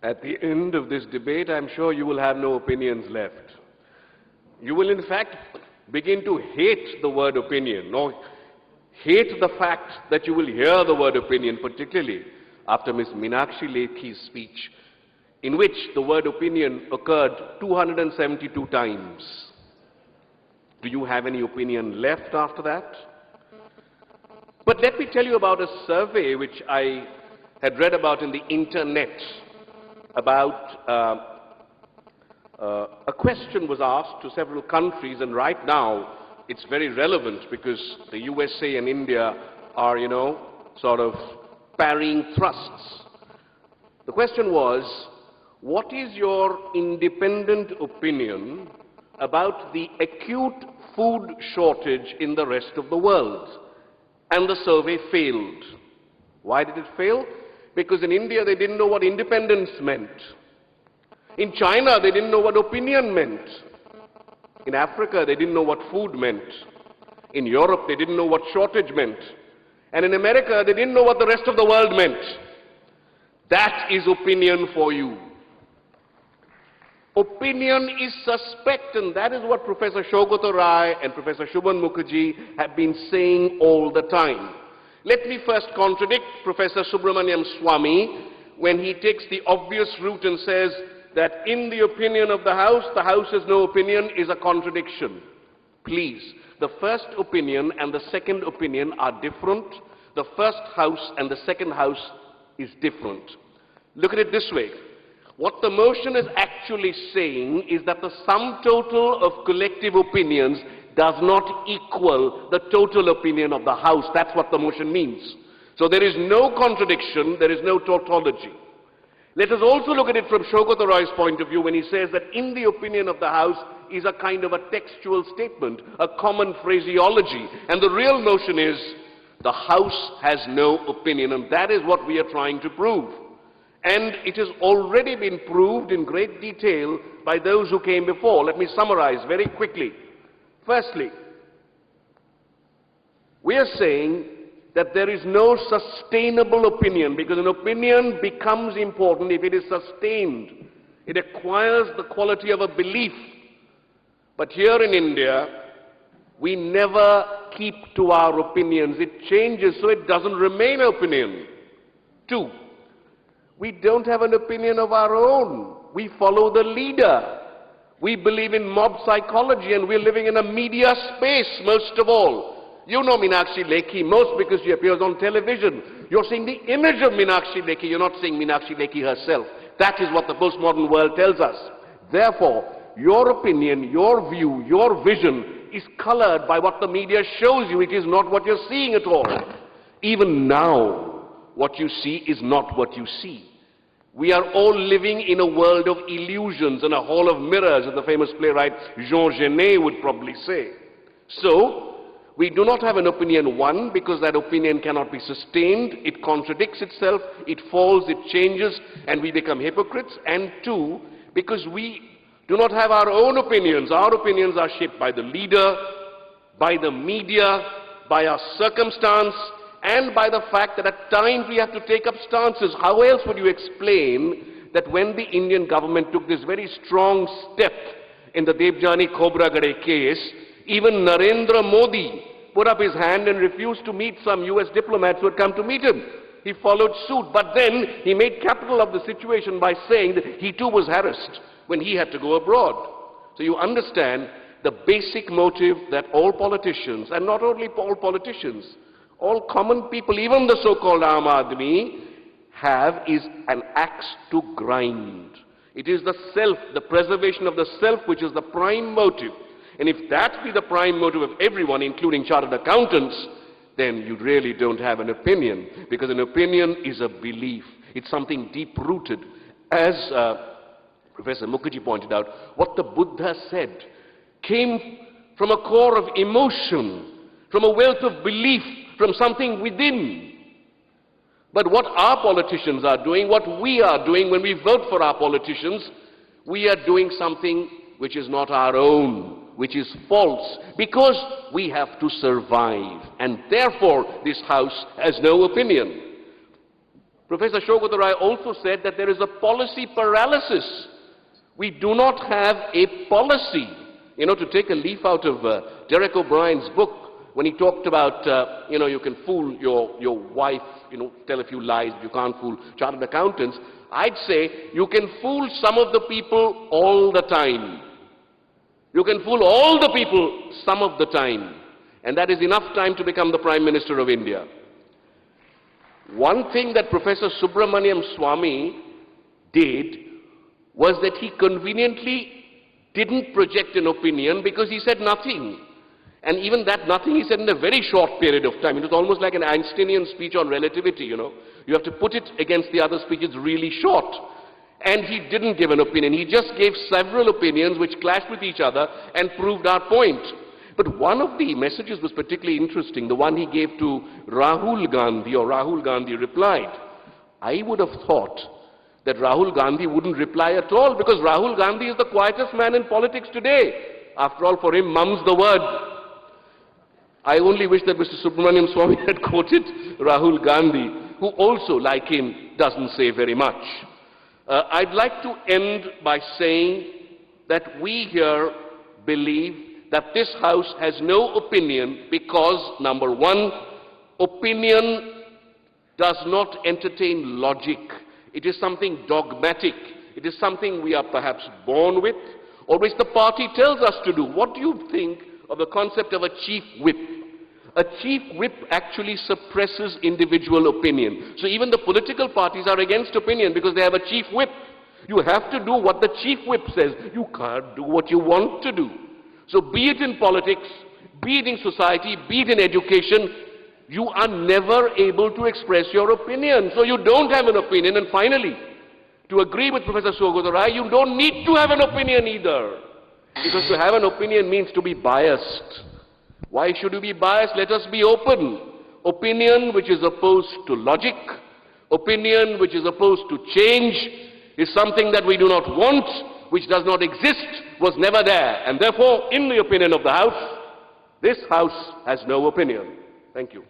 At the end of this debate, I'm sure you will have no opinions left. You will in fact begin to hate the word opinion, or hate the fact that you will hear the word opinion, particularly after Ms. Meenakshi Lekhi's speech, in which the word opinion occurred 272 times. Do you have any opinion left after that? But let me tell you about a survey which I had read about in the internet about a question was asked to several countries, and right now it's very relevant because the USA and India are, sort of parrying thrusts. The question was, what is your independent opinion about the acute food shortage in the rest of the world? And the survey failed. Why did it fail? Because in India they didn't know what independence meant. In China they didn't know what opinion meant. In Africa they didn't know what food meant. In Europe they didn't know what shortage meant. And in America they didn't know what the rest of the world meant. That is opinion for you. Opinion is suspect, and that is what Professor Shougata Rai and Professor Shubhan Mukherjee have been saying all the time. Let me first contradict Professor Subramaniam Swamy when he takes the obvious route and says that in the opinion of the House has no opinion is a contradiction. Please, the first opinion and the second opinion are different. The first House and the second House is different. Look at it this way. What the motion is actually saying is that the sum total of collective opinions does not equal the total opinion of the House. That's what the motion means. So there is no contradiction, there is no tautology. Let us also look at it from Shougata Rai's point of view when he says that in the opinion of the House is a kind of a textual statement, a common phraseology. And the real motion is the House has no opinion, and that is what we are trying to prove. And it has already been proved in great detail by those who came before. Let me summarize very quickly. Firstly, we are saying that there is no sustainable opinion, because an opinion becomes important if it is sustained. It acquires the quality of a belief. But here in India, we never keep to our opinions. It changes, so it doesn't remain opinion. Two, we don't have an opinion of our own. We follow the leader. We believe in mob psychology, and we're living in a media space most of all. You know Meenakshi Lekhi most because she appears on television. You're seeing the image of Meenakshi Lekhi. You're not seeing Meenakshi Lekhi herself. That is what the postmodern world tells us. Therefore, your opinion, your view, your vision is colored by what the media shows you. It is not what you're seeing at all. Even now, what you see is not what you see. We are all living in a world of illusions and a hall of mirrors, as the famous playwright Jean Genet would probably say. So, we do not have an opinion, one, because that opinion cannot be sustained, it contradicts itself, it falls, it changes, and we become hypocrites. And two, because we do not have our own opinions. Our opinions are shaped by the leader, by the media, by our circumstance, and by the fact that at times we have to take up stances. How else would you explain that when the Indian government took this very strong step in the Devjani Khobragade case, even Narendra Modi put up his hand and refused to meet some US diplomats who had come to meet him. He followed suit, but then he made capital of the situation by saying that he too was harassed when he had to go abroad. So you understand the basic motive that all politicians, and not only all politicians, all common people, even the so-called Aam Aadmi, have is an axe to grind. It is the self, the preservation of the self, which is the prime motive. And if that be the prime motive of everyone, including chartered accountants, then you really don't have an opinion, because an opinion is a belief. It's something deep-rooted. As Professor Mukherjee pointed out, what the Buddha said came from a core of emotion, from a wealth of belief, from something within. But what our politicians are doing, what we are doing when we vote for our politicians, we are doing something which is not our own, which is false, because we have to survive. And therefore, this House has no opinion. Professor Ashok also said that there is a policy paralysis. We do not have a policy. You know, to take a leaf out of Derek O'Brien's book, when he talked about, you can fool your wife, tell a few lies, but you can't fool chartered accountants. I'd say you can fool some of the people all the time. You can fool all the people some of the time. And that is enough time to become the Prime Minister of India. One thing that Professor Subramaniam Swamy did was that he conveniently didn't project an opinion because he said nothing. And even that nothing he said in a very short period of time. It was almost like an Einsteinian speech on relativity, You have to put it against the other speech, it's really short. And he didn't give an opinion. He just gave several opinions which clashed with each other and proved our point. But one of the messages was particularly interesting, the one he gave to Rahul Gandhi, or Rahul Gandhi replied. I would have thought that Rahul Gandhi wouldn't reply at all, because Rahul Gandhi is the quietest man in politics today. After all, for him, mum's the word. I only wish that Mr. Subramaniam Swamy had quoted Rahul Gandhi, who also, like him, doesn't say very much. I'd like to end by saying that we here believe that this House has no opinion because, number one, opinion does not entertain logic. It is something dogmatic. It is something we are perhaps born with, or which the party tells us to do. What do you think of the concept of a chief whip? A chief whip actually suppresses individual opinion. So even the political parties are against opinion because they have a chief whip. You have to do what the chief whip says. You can't do what you want to do. So be it in politics, be it in society, be it in education, you are never able to express your opinion. So you don't have an opinion. And finally, to agree with Professor Sogodorai, you don't need to have an opinion either. Because to have an opinion means to be biased. Why should you be biased? Let us be open. Opinion which is opposed to logic, opinion which is opposed to change, is something that we do not want, which does not exist, was never there. And therefore, in the opinion of the House, this House has no opinion. Thank you.